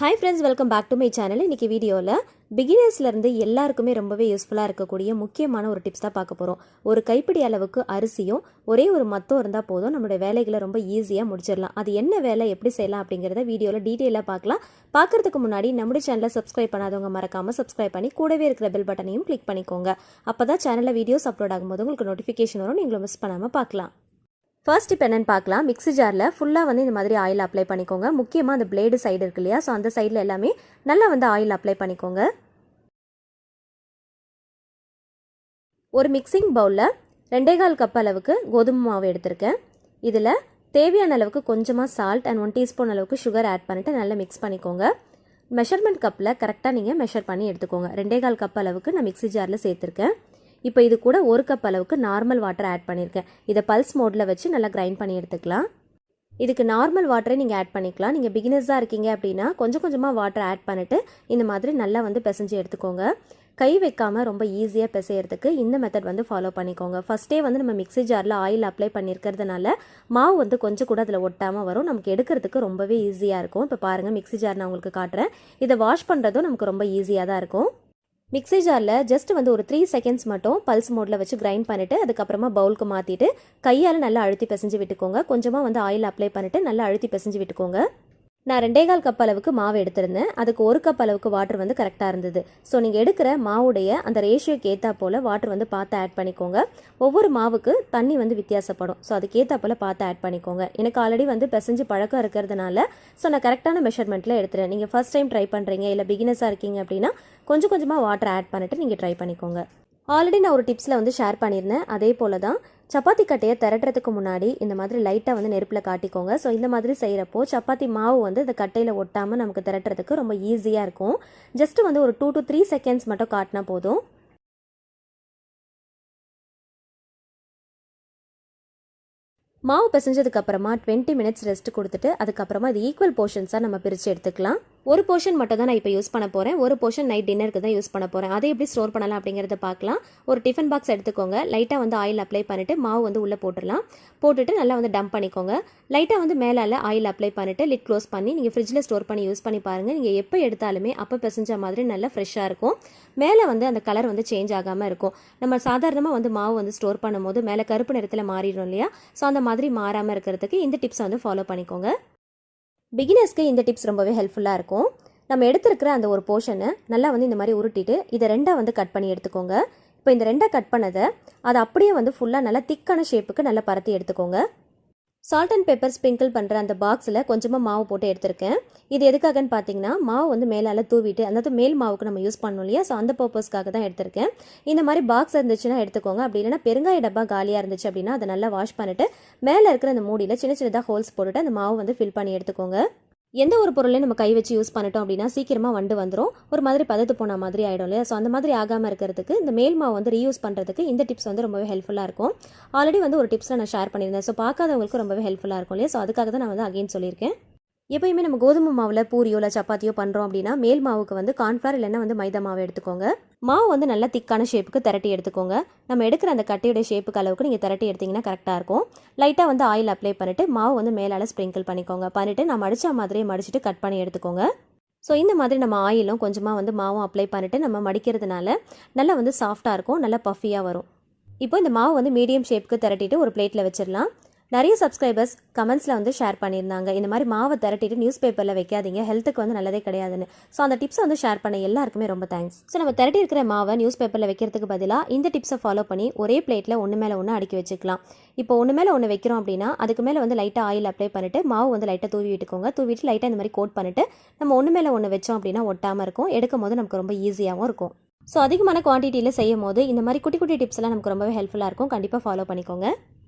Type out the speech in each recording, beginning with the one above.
Hi friends, welcome back to my channel. இன்னைக்கு வீடியோல பிகினர்ஸ்ல இருந்து எல்லாருக்குமே ரொம்பவே யூஸ்ஃபுல்லா இருக்கக்கூடிய முக்கியமான ஒரு டிப்ஸ் தான் பார்க்க போறோம். ஒரு கைப்பிடி அளவுக்கு அரிசியும் ஒரே ஒரு மத்தம் இருந்தா போதும் நம்மளுடைய வேலைகளை ரொம்ப ஈஸியா முடிச்சிடலாம். அது என்ன வேலை எப்படி செய்யலாம் அப்படிங்கறத வீடியோல டீடைலா பார்க்கலாம். பார்க்கிறதுக்கு முன்னாடி நம்ம சேனலை சப்ஸ்கிரைப் பண்ணாதவங்க மறக்காம சப்ஸ்கிரைப் பண்ணி கூடவே இருக்கிற பெல் பட்டனையும் கிளிக் பண்ணிக்கோங்க. அப்பதான் சேனல்ல வீடியோஸ் அப்லோட் ஆகும்போது உங்களுக்கு நோட்டிஃபிகேஷன் வரும், நீங்களும் மிஸ் பண்ணாம பார்க்கலாம். ஃபர்ஸ்ட் இப்போ என்னென்னு பார்க்கலாம். மிக்ஸி ஜாரில் ஃபுல்லாக இந்த மாதிரி ஆயில் அப்ளை பண்ணிக்கோங்க. முக்கியமாக அந்த பிளேடு சைடு இருக்கு இல்லையா, ஸோ அந்த சைடில் எல்லாமே நல்லா ஆயில் அப்ளை பண்ணிக்கோங்க. ஒரு மிக்சிங் பவுலில் 2.25 கப் அளவுக்கு கோதுமை மாவு எடுத்திருக்கேன். இதில் தேவையான அளவுக்கு கொஞ்சமாக சால்ட் அண்ட் 1 டீஸ்பூன் அளவுக்கு சுகர் ஆட் பண்ணிவிட்டு நல்லா மிக்ஸ் பண்ணிக்கோங்க. மெஷர்மெண்ட் கப்பில் கரெக்டாக நீங்கள் மெஷர் பண்ணி எடுத்துக்கோங்க. 2.25 கப் அளவுக்கு நான் மிக்ஸி ஜாரில் சேர்த்துருக்கேன். இப்போ இது கூட 1 கப் அளவுக்கு நார்மல் வாட்டர் ஆட் பண்ணியிருக்கேன். இதை பல்ஸ் மோடில் வச்சு நல்லா கிரைண்ட் பண்ணி எடுத்துக்கலாம். இதுக்கு நார்மல் வாட்டரை நீங்கள் ஆட் பண்ணிக்கலாம். நீங்கள் பிகினர்ஸாக இருக்கீங்க அப்படின்னா கொஞ்சம் கொஞ்சமாக வாட்டர் ஆட் பண்ணிவிட்டு இந்த மாதிரி நல்லா பிசைஞ்சு எடுத்துக்கோங்க. கை வைக்காமல் ரொம்ப ஈஸியாக பிசையறதுக்கு இந்த மெத்தட் ஃபாலோ பண்ணிக்கோங்க. ஃபஸ்ட்டே நம்ம மிக்ஸி ஜாரில் ஆயில் அப்ளை பண்ணியிருக்கிறதுனால மாவு கொஞ்சம் கூட அதில் ஒட்டாமல் வரும். நமக்கு எடுக்கிறதுக்கு ரொம்பவே ஈஸியாக இருக்கும். இப்போ பாருங்கள், மிக்ஸி ஜார் நான் உங்களுக்கு காட்டுறேன். இதை வாஷ் பண்ணுறதும் நமக்கு ரொம்ப ஈஸியாக தான் இருக்கும். மிக்ஸி ஜாரில் ஜஸ்ட் ஒரு 3 செகண்ட்ஸ் மட்டும் பல்ஸ் மோடில் வச்சு கிரைண்ட் பண்ணிவிட்டு அதுக்கப்புறமா பவுலுக்கு மாற்றிட்டு கையால் நல்லா அழுத்தி பிசைஞ்சு விட்டுக்கோங்க. கொஞ்சமாக ஆயில் அப்ளை பண்ணிவிட்டு நல்லா அழுத்தி பிசைஞ்சு விட்டுக்கோங்க. நான் 2.25 கப் அளவுக்கு மாவு எடுத்திருந்தேன். அதுக்கு 1 கப் அளவுக்கு வாட்டர் கரெக்டாக இருந்தது. ஸோ நீங்கள் எடுக்கிற மாவுடைய அந்த ரேஷியோக்கு ஏற்றா போல் வாட்டர் பார்த்து ஆட் பண்ணிக்கோங்க. ஒவ்வொரு மாவுக்கு தண்ணி வித்தியாசப்படும். ஸோ அதுக்கேற்றா போல் பார்த்து ஆட் பண்ணிக்கோங்க. எனக்கு ஆல்ரெடி பிசைஞ்சு பழக்கம் இருக்கிறதுனால ஸோ நான் கரெக்டான மெஷர்மெண்ட்டில் எடுத்துகிறேன். நீங்கள் ஃபர்ஸ்ட் டைம் ட்ரை பண்ணுறீங்க இல்லை பிகினர்ஸாக இருக்கீங்க அப்படின்னா கொஞ்சம் கொஞ்சமாக வாட்டர் ஆட் பண்ணிவிட்டு நீங்கள் ட்ரை பண்ணிக்கோங்க. ஆல்ரெடி நான் ஒரு டிப்ஸில் ஷேர் பண்ணியிருந்தேன். அதே போல் தான் சப்பாத்தி கட்டையை திரட்டுறதுக்கு முன்னாடி இந்த மாதிரி லைட்டாக நெருப்பில் காட்டிக்கோங்க. ஸோ இந்த மாதிரி செய்கிறப்போ சப்பாத்தி மாவு இந்த கட்டையில் ஒட்டாமல் நமக்கு திரட்டுறதுக்கு ரொம்ப ஈஸியாக இருக்கும். ஜஸ்ட் ஒரு 2 to 3 செகண்ட்ஸ் மட்டும் காட்டினா போதும். மாவு பிசைஞ்சதுக்கு அப்புறமா 20 மினிட்ஸ் ரெஸ்ட் கொடுத்துட்டு அதுக்கப்புறமா இது ஈக்குவல் போர்ஷன்ஸாக நம்ம பிரித்து எடுத்துக்கலாம். ஒரு போர்ஷன் மட்டும் தான் நான் இப்போ யூஸ் பண்ண போகிறேன். ஒரு போர்ஷன் நைட் டின்னருக்கு தான் யூஸ் பண்ண போகிறேன். அதை எப்படி ஸ்டோர் பண்ணலாம் அப்படிங்கிறத பார்க்கலாம். ஒரு டிஃபன் பாக்ஸ் எடுத்துக்கோங்க. லைட்டாக ஆயில் அப்ளை பண்ணிவிட்டு மாவு உள்ளே போட்டுடலாம். போட்டுட்டு நல்லா டம்ப் பண்ணிக்கோங்க. லைட்டாக மேலால் ஆயில் அப்ளை பண்ணிவிட்டு லிட் க்ளோஸ் பண்ணி நீங்கள் ஃப்ரிட்ஜில் ஸ்டோர் பண்ணி யூஸ் பண்ணி பாருங்கள். நீங்கள் எப்போ எடுத்தாலுமே அப்போ பிசைஞ்ச மாதிரி நல்லா ஃப்ரெஷ்ஷாக இருக்கும். மேலே அந்த கலர் சேஞ்ச் ஆகாமல் இருக்கும். நம்ம சாதாரணமாக மாவு ஸ்டோர் பண்ணும்போது மேலே கருப்பு நிறத்தில் மாறிடும் இல்லையா, ஸோ அந்த மாதிரி மாறாமல் இருக்கிறதுக்கு இந்த டிப்ஸ் ஃபாலோ பண்ணிக்கோங்க. பிகினர்ஸ்க்கு இந்த டிப்ஸ் ரொம்பவே ஹெல்ப்ஃபுல்லாக இருக்கும். நம்ம எடுத்துருக்கிற அந்த ஒரு போர்ஷனை நல்லா இந்த மாதிரி உருட்டிட்டு இதை 2 கட் பண்ணி எடுத்துக்கோங்க. இப்போ இந்த 2 கட் பண்ணதை அதை அப்படியே ஃபுல்லாக நல்லா திக்கான ஷேப்புக்கு நல்லா பரத்தி எடுத்துக்கோங்க. சால்ட் அண்ட் பெப்பர் ஸ்ப்ரிங்கிள் பண்ணுற அந்த பாக்ஸில் கொஞ்சமாக மாவு போட்டு எடுத்திருக்கேன். இது எதுக்காகன்னு பார்த்தீங்கன்னா மாவு மேலால் தூவிட்டு அதாவது மேல் மாவுக்கு நம்ம யூஸ் பண்ணணும் இல்லையா, ஸோ அந்த பர்பஸ்க்காக தான் எடுத்திருக்கேன். இந்த மாதிரி பாக்ஸ் இருந்துச்சுன்னா எடுத்துக்கோங்க. அப்படி இல்லைன்னா பெருங்காய டப்பா காலியாக இருந்துச்சு அப்படின்னா அதை நல்லா வாஷ் பண்ணிவிட்டு மேலே இருக்கிற அந்த மூடியில் சின்ன சின்னதாக ஹோல்ஸ் போட்டுட்டு அந்த மாவு ஃபில் பண்ணி எடுத்துக்கோங்க. எந்த ஒரு பொருளையும் நம்ம கை வச்சு யூஸ் பண்ணிட்டோம் அப்படின்னா சீக்கிரமாக வந்துடும். ஒரு மாதிரி பதத்து போன மாதிரி ஆகிடும் இல்லையா, ஸோ அந்த மாதிரி ஆகாமல் இருக்கிறதுக்கு இந்த மேல் மாவு ரீயூஸ் பண்ணுறதுக்கு இந்த டிப்ஸ் ரொம்பவே ஹெல்ப்ஃபுல்லாக இருக்கும். ஆல்ரெடி ஒரு டிப்ஸில் நான் ஷேர் பண்ணியிருந்தேன். ஸோ பார்க்காதவங்களுக்கு ரொம்பவே ஹெல்ப்ஃபுல்லாக இருக்கும் இல்லையா, ஸோ அதுக்காக தான் நான் அகைன் சொல்லியிருக்கேன். எப்பயுமே நம்ம கோதுமை மாவில் பூரியோ இல்லை சப்பாத்தியோ பண்ணுறோம் அப்படின்னா மேல் மாவுக்கு கார்ன்ஃப்ளவர் இல்லைன்னா மைதா மாவு எடுத்துக்கோங்க. மாவு நல்லா திக்கான ஷேப்புக்கு திரட்டி எடுத்துக்கோங்க. நம்ம எடுக்கிற அந்த கட்டையோட ஷேப்புக்கு அளவுக்கு நீங்கள் திரட்டி எடுத்திங்கன்னா கரெக்டாக இருக்கும். லைட்டாக ஆயில் அப்ளை பண்ணிவிட்டு மாவு மேலால் ஸ்ப்ரிங்கிள் பண்ணிக்கோங்க. பண்ணிவிட்டு நான் மடித்த மாதிரியே மடிச்சுட்டு கட் பண்ணி எடுத்துக்கோங்க. ஸோ இந்த மாதிரி நம்ம ஆயிலும் கொஞ்சமாக மாவும் அப்ளை பண்ணிவிட்டு நம்ம மடிக்கிறதுனால நல்லா சாஃப்டாக இருக்கும், நல்லா பஃபியாக வரும். இப்போ இந்த மாவு மீடியம் ஷேப்புக்கு திரட்டிட்டு ஒரு பிளேட்டில் வச்சிடலாம். நிறைய சப்ஸ்கிரைபர்ஸ் கமெண்ட்ஸில் ஷேர் பண்ணியிருந்தாங்க, இந்த மாதிரி மாவை திரட்டிட்டு நியூஸ் பேப்பரில் வைக்காதீங்க, ஹெல்த்துக்கு நல்லதே கிடையாதுன்னு. ஸோ அந்த டிப்ஸை ஷேர் பண்ண எல்லாருக்குமே ரொம்ப தேங்க்ஸ். ஸோ நம்ம திரட்டி இருக்கிற மாவை நியூஸ் பேப்பரில் வைக்கிறதுக்கு பதிலாக இந்த டிப்ஸை ஃபாலோ பண்ணி ஒரே பிளேட்டில் ஒன்று மேலே ஒன்று அடுக்கி வச்சுக்கலாம். இப்போ ஒன்று மேலே ஒன்று வைக்கிறோம் அப்படின்னா அதுக்கு மேலே லைட்டாக ஆயில் அப்ளை பண்ணிவிட்டு மாவு லைட்டாக தூவி விட்டுக்கோங்க. தூவிட்டு லைட்டாக இந்த மாதிரி கோட் பண்ணிவிட்டு நம்ம ஒன்று மேலே ஒன்று வச்சோம் அப்படின்னா ஒட்டாமல் இருக்கும். எடுக்கும் போது நமக்கு ரொம்ப ஈஸியாகவும் இருக்கும். ஸோ அதிகமான குவான்டிட்டியில் செய்யும் போது இந்த மாதிரி குட்டி குட்டி டிப்ஸ்லாம் நமக்கு ரொம்பவே ஹெல்ப்ஃபுல்லாக இருக்கும். கண்டிப்பாக ஃபாலோ பண்ணிக்கோங்க.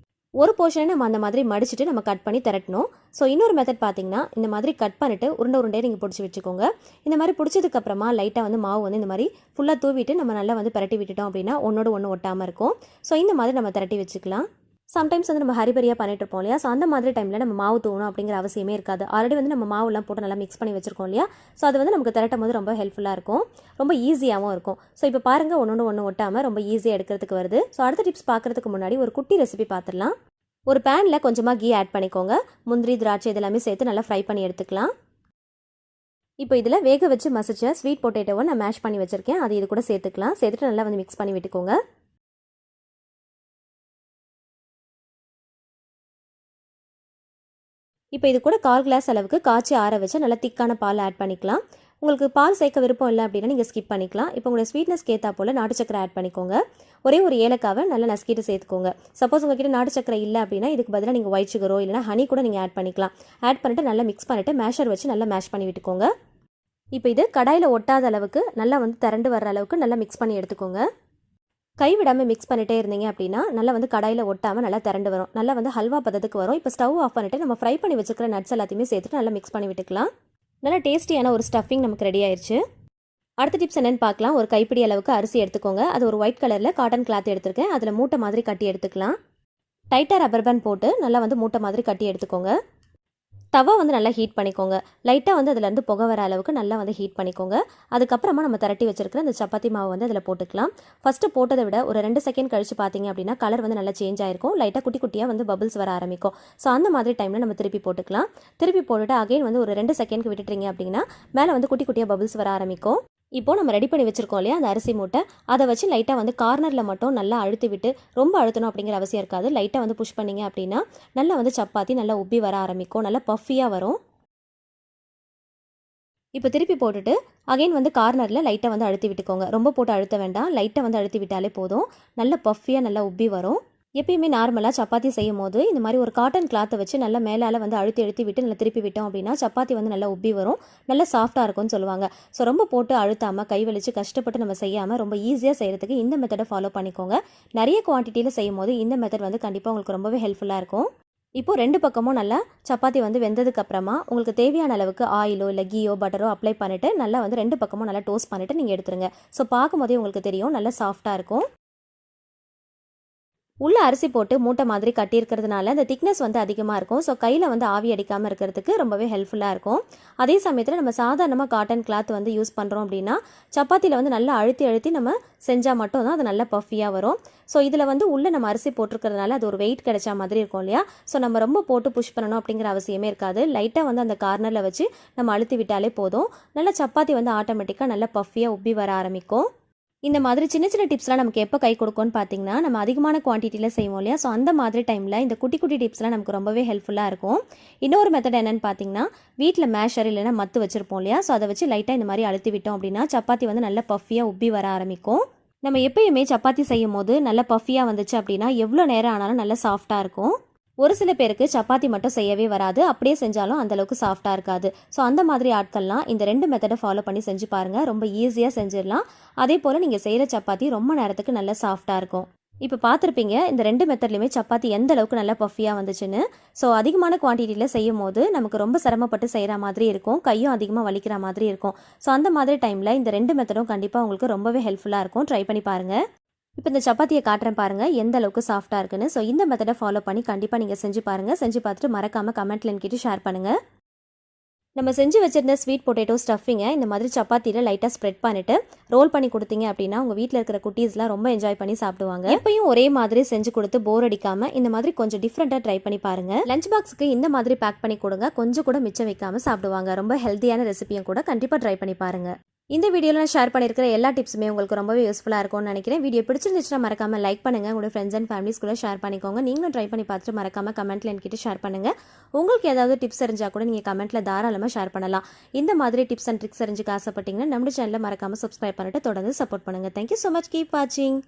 ஒரு போர்ஷனை நம்ம அந்த மாதிரி மடிச்சுட்டு நம்ம கட் பண்ணி திரட்டணும். ஸோ இன்னொரு மெத்தட் பார்த்தீங்கன்னா இந்த மாதிரி கட் பண்ணிவிட்டு உருண்டையை நீங்கள் பிடிச்சி வச்சுக்கோங்க. இந்த மாதிரி பிடிச்சதுக்கப்புறமா லைட்டாக மாவு இந்த மாதிரி ஃபுல்லாக தூவிட்டு நம்ம நல்லா பரட்டி விட்டுட்டோம் அப்படின்னா ஒன்றோடு ஒன்று ஒட்டாமல் இருக்கும். ஸோ இந்த மாதிரி நம்ம திரட்டி வச்சுக்கலாம். சம்டைம்ஸ் நம்ம ஹரிபரியாக பண்ணிட்டு இருப்போம் இல்லையா, ஸோ அந்த மாதிரி டைமில் நம்ம மாவு தூணும் அப்படிங்கிற அவசியமே இருக்காது. ஆல்ரெடி நம்ம மாவுலாம் போட்டு நல்லா மிக்ஸ் பண்ணி வச்சிருக்கோம் இல்லையா, ஸோ அது நமக்கு திரட்டும் போது ரொம்ப ஹெல்ப்ஃபுல்லாக இருக்கும், ரொம்ப ஈஸியாகவும் இருக்கும். ஸோ இப்போ பாருங்கள், ஒன்று ஒட்டாமல் ரொம்ப ஈஸியாக எடுக்கிறதுக்கு வருது. ஸோ அடுத்த டிப்ஸ் பார்க்குறதுக்கு முன்னாடி ஒரு குட்டி ரெசிபி பார்த்துடலாம். ஒரு பேனில் கொஞ்சமாக கீ ஆட் பண்ணிக்கோங்க. முந்திரி திராட்சை இதெல்லாமே சேர்த்து நல்லா ஃப்ரை பண்ணி எடுத்துக்கலாம். இப்போ இதில் வேக வச்சு மசிச்ச ஸ்வீட் பொட்டேட்டோவை நான் மேஷ் பண்ணி வச்சுருக்கேன். அது இது கூட சேர்த்துக்கலாம். சேர்த்துட்டு நல்லா வந்து மிக்ஸ் பண்ணி விட்டுக்கோங்க. இப்போ இது கூட 1/4 கிளாஸ் அளவுக்கு காய்ச்சி ஆற வச்சு நல்லா திக்கான பால் ஆட் பண்ணிக்கலாம். உங்களுக்கு பால் சேர்க்க விருப்பம் இல்லை அப்படின்னா நீங்கள் ஸ்கிப் பண்ணிக்கலாம். இப்போ உங்களோட ஸ்வீட்னஸ்க்கு ஏற்றா போல் நாட்டு சக்கரை ஆட் பண்ணிக்கோங்க. ஒரே ஒரு ஏலக்காவை நல்லா நசுக்கிட்டு சேர்த்துக்கோங்க. சப்போஸ் உங்ககிட்ட நாட்டு சக்கரை இல்லை அப்படின்னா இதுக்கு பதிலாக நீங்கள் ஒயிட் சுகரோ இல்லைனா ஹனி கூட நீங்கள் ஆட் பண்ணிக்கலாம். ஆட் பண்ணிட்டு நல்லா மிக்ஸ் பண்ணிவிட்டு மேஷர் வச்சு நல்லா மேஷ் பண்ணி விட்டுக்கோங்க. இப்போ இது கடாயில் ஒட்டாத அளவுக்கு நல்லா வந்து திரண்டு வர்ற அளவுக்கு நல்லா மிக்ஸ் பண்ணி எடுத்துக்கோங்க. கை விடாமல் மிக்ஸ் பண்ணிட்டே இருந்தீங்க அப்படின்னா நல்லா வந்து கடாயில் ஒட்டாமல் நல்லா திரண்டு வரும். நல்லா வந்து ஹல்வா பதத்துக்கு வரும். இப்போ ஸ்டவ் ஆஃப் பண்ணிவிட்டு நம்ம ஃப்ரை பண்ணி வச்சுக்கிற நட்ஸ் எல்லாத்தையுமே சேர்த்துட்டு நல்லா மிக்ஸ் பண்ணி விட்டுக்கலாம். நல்லா டேஸ்டியான ஒரு ஸ்டஃபிங் நமக்கு ரெடி ஆயிடுச்சு. அடுத்த டிப்ஸ் என்னென்னு பார்க்கலாம். ஒரு கைப்பிடி அளவுக்கு அரிசி எடுத்துக்கோங்க. அது ஒரு ஒயிட் கலரில் காட்டன் கிளாத் எடுத்துருக்கேன். அதில் மூட்டை மாதிரி கட்டி எடுத்துக்கலாம். டைட்டாக ரப்பர் பேண்ட் போட்டு நல்லா வந்து மூட்டை மாதிரி கட்டி எடுத்துக்கோங்க. தவா வந்து நல்லா ஹீட் பண்ணிக்கோங்க. லைட்டாக வந்து அதுலேருந்து புகை வர அளவுக்கு நல்லா வந்து ஹீட் பண்ணிக்கோங்க. அதுக்கப்புறமா நம்ம திரட்டி வச்சிருக்கிற அந்த சப்பாத்தி மாவு வந்து அதில் போட்டுக்கலாம். ஃபஸ்ட்டு போட்டதை விட ஒரு 2 செகண்ட் கழிச்சு பார்த்தீங்க அப்படின்னா கலர் வந்து நல்லா சேஞ்ச் ஆயிருக்கும். லைட்டாக குட்டி குட்டியாக வந்து பபிள்ஸ் வர ஆரம்பிக்கும். ஸோ அந்த மாதிரி டைமில் நம்ம திருப்பி போட்டுக்கலாம். திருப்பி போட்டுட்டு அகைன் வந்து ஒரு 2 செகண்ட்க்கு விட்டுட்டீங்க அப்படின்னா மேலே வந்து குட்டி குட்டியாக பபிள்ஸ் வர ஆரம்பிக்கும். இப்போ நம்ம ரெடி பண்ணி வச்சிருக்கோம் இல்லையா அந்த அரிசி மூட்டை, அதை வச்சு லைட்டாக வந்து கார்னரில் மட்டும் நல்லா அழுத்தி விட்டு, ரொம்ப அழுத்தணும் அப்படிங்கிற அவசியம் இருக்காது. லைட்டாக வந்து புஷ் பண்ணிங்க அப்படின்னா நல்லா வந்து சப்பாத்தி நல்லா உப்பி வர ஆரம்பிக்கும். நல்லா பஃபியாக வரும். இப்போ திருப்பி போட்டுட்டு அகைன் வந்து கார்னரில் லைட்டாக வந்து அழுத்தி விட்டுக்கோங்க. ரொம்ப போட்டு அழுத்த வேண்டாம். லைட்டாக வந்து அழுத்தி விட்டாலே போதும். நல்ல பஃபியாக நல்லா உப்பி வரும். எப்பயுமே நார்மலாக சப்பாத்தி செய்யும் போது இந்த மாதிரி ஒரு காட்டன் கிளாத்தை வச்சு நல்லா மேலால் வந்து அழுத்தி விட்டு நல்லா திருப்பி விட்டோம் அப்படின்னா சப்பாத்தி வந்து நல்லா உப்பி வரும். நல்லா சாஃப்டாக இருக்கும்னு சொல்லுவாங்க. ஸோ ரொம்ப போட்டு அழுத்தாமல் கை வலிச்சு கஷ்டப்பட்டு நம்ம செய்யாமல் ரொம்ப ஈஸியாக செய்கிறதுக்கு இந்த மெத்தடை ஃபாலோ பண்ணிக்கோங்க. நிறைய குவான்டிட்டியில் செய்யும் போது இந்த மெத்தட் வந்து கண்டிப்பாக உங்களுக்கு ரொம்பவே ஹெல்ப்ஃபுல்லாக இருக்கும். இப்போது 2 பக்கமும் நல்லா சப்பாத்தி வந்து வெந்ததுக்கு அப்புறமா உங்களுக்கு தேவையான அளவுக்கு ஆயிலோ இல்லை கீயோ பட்டரோ அப்ளை பண்ணிவிட்டு நல்லா வந்து 2 பக்கமும் நல்லா டோஸ்ட் பண்ணிவிட்டு நீங்கள் எடுத்துருங்க. ஸோ பார்க்கும்போதே உங்களுக்கு தெரியும் நல்லா சாஃப்டாக இருக்கும். உள்ள அரிசி போட்டு மூட்டை மாதிரி கட்டியிருக்கிறதுனால அந்த திக்னஸ் வந்து அதிகமாக இருக்கும். ஸோ கையில் வந்து ஆவி அடிக்காமல் இருக்கிறதுக்கு ரொம்பவே ஹெல்ப்ஃபுல்லாக இருக்கும். அதே சமயத்தில் நம்ம சாதாரணமாக காட்டன் கிளாத் வந்து யூஸ் பண்ணுறோம் அப்படின்னா சப்பாத்தியில் வந்து நல்லா அழுத்தி நம்ம செஞ்சால் மட்டும் தான் அது நல்லா பஃபியாக வரும். ஸோ இதில் வந்து உள்ளே நம்ம அரிசி போட்டிருக்கிறதுனால அது ஒரு வெயிட் கிடைச்சா மாதிரி இருக்கும் இல்லையா. ஸோ நம்ம ரொம்ப போட்டு புஷ் பண்ணணும் அப்படிங்கிற அவசியமே இருக்காது. லைட்டாக வந்து அந்த கார்னரில் வச்சு நம்ம அழுத்தி விட்டாலே போதும். நல்லா சப்பாத்தி வந்து ஆட்டோமேட்டிக்காக நல்லா பஃபியாக உப்பி வர ஆரம்பிக்கும். இந்த மாதிரி சின்ன சின்ன டிப்ஸ்லாம் நமக்கு எப்போ கை கொடுக்கும்னு பார்த்தீங்கன்னா நம்ம அதிகமான குவான்டிட்டியில் செய்வோம் இல்லையா. ஸோ அந்த மாதிரி டைமில் இந்த குட்டி குட்டி டிப்ஸ்லாம் நமக்கு ரொம்பவே ஹெல்ப்ஃபுல்லாக இருக்கும். இன்னொரு மெத்தட் என்னென்னு பார்த்தீங்கன்னா வீட்டில் மேஷர் இல்லைன்னா மத்து வச்சுருப்போம் இல்லையா. ஸோ அதை வச்சு லைட்டாக இந்த மாதிரி அழுத்தி விட்டோம் அப்படின்னா சப்பாத்தி வந்து நல்லா பஃபியாக உப்பி வர ஆரம்பிக்கும். நம்ம எப்பயுமே சப்பாத்தி செய்யும் போது நல்லா பஃபியாக வந்துச்சு அப்படின்னா எவ்வளோ நேரம் ஆனாலும் நல்லா சாஃப்டாக இருக்கும். ஒரு சில பேருக்கு சப்பாத்தி மட்டும் செய்யவே வராது. அப்படியே செஞ்சாலும் அந்தளவுக்கு சாஃப்டாக இருக்காது. ஸோ அந்த மாதிரி ஆட்கள்லாம் இந்த 2 மெத்தடை ஃபாலோ பண்ணி செஞ்சு பாருங்கள். ரொம்ப ஈஸியாக செஞ்சிடலாம். அதே போல் நீங்கள் செய்கிற சப்பாத்தி ரொம்ப நேரத்துக்கு நல்லா சாஃப்டாக இருக்கும். இப்போ பார்த்துருப்பீங்க இந்த 2 மெத்தட்லையுமே சப்பாத்தி எந்த அளவுக்கு நல்லா பஃபியாக வந்துச்சுன்னு. ஸோ அதிகமான குவான்டிட்டியில் செய்யும் போது நமக்கு ரொம்ப சிரமப்பட்டு செய்கிற மாதிரி இருக்கும். கையும் அதிகமாக வலிக்கிற மாதிரி இருக்கும். ஸோ அந்த மாதிரி டைமில் இந்த 2 மெத்தடும் கண்டிப்பாக உங்களுக்கு ரொம்பவே ஹெல்ப்ஃபுல்லாக இருக்கும். ட்ரை பண்ணி பாருங்கள். இப்போ இந்த சப்பாத்தியை காட்டுறேன் பாருங்கள் எந்த அளவுக்கு சாஃப்டாக இருக்குன்னு. ஸோ இந்த மெத்தடை ஃபாலோ பண்ணி கண்டிப்பாக நீங்கள் செஞ்சு பாருங்கள். செஞ்சு பார்த்துட்டு மறக்காமல் கமெண்ட்ல என்கிட்ட ஷேர் பண்ணுங்கள். நம்ம செஞ்சு வச்சிருந்த ஸ்வீட் பொட்டேட்டோ ஸ்டஃபிங்கை இந்த மாதிரி சப்பாத்தியில் லைட்டாக ஸ்ப்ரெட் பண்ணிவிட்டு ரோல் பண்ணி கொடுத்தீங்க அப்படின்னா உங்கள் வீட்டில் இருக்கிற குட்டீஸ்லாம் ரொம்ப என்ஜாய் பண்ணி சாப்பிடுவாங்க. எப்பயும் ஒரே மாதிரி செஞ்சு கொடுத்து போர் அடிக்காமல் இந்த மாதிரி கொஞ்சம் டிஃப்ரெண்ட்டாக ட்ரை பண்ணி பாருங்கள். லஞ்ச் பாக்ஸுக்கு இந்த மாதிரி பேக் பண்ணி கொடுங்க. கொஞ்சம் கூட மிச்சம் வைக்காமல் சாப்பிடுவாங்க. ரொம்ப ஹெல்த்தியான ரெசிபியும் கூட கண்டிப்பாக ட்ரை பண்ணி பாருங்கள். இந்த வீடியோவில் நான் ஷேர் பண்ணியிருக்கிற எல்லா டிப்ஸுமே உங்களுக்கு ரொம்பவே யூஸ்ஃபுல்லாக இருக்கும்னு நினைக்கிறேன். வீடியோ பிடிச்சிருந்துச்சுன்னா மறக்காமல் லைக் பண்ணுங்கள். உங்களோட ஃப்ரெண்ட்ஸ் அண்ட் ஃபேமிலிஸ் கூட ஷேர் பண்ணிக்கோங்க. நீங்களும் ட்ரை பண்ணி பார்த்துட்டு மறக்காமல் கமெண்ட்டில் என்கிட்ட ஷேர் பண்ணுங்கள். உங்களுக்கு ஏதாவது டிப்ஸ் தெரிஞ்சால் கூட நீங்கள் கமெண்ட்டில் தாராளமாக ஷேர் பண்ணலாம். இந்த மாதிரி டிப்ஸ் அண்ட் ட்ரிக்ஸ் தெரிஞ்சுக்க ஆசைப்பட்டீங்கன்னா நம்ம சேனலில் மறக்காமல் சப்ஸ்கிரைப் பண்ணிட்டு தொடர்ந்து சப்போர்ட் பண்ணுங்கள். Thank you so much. கீப் வாட்சிங்.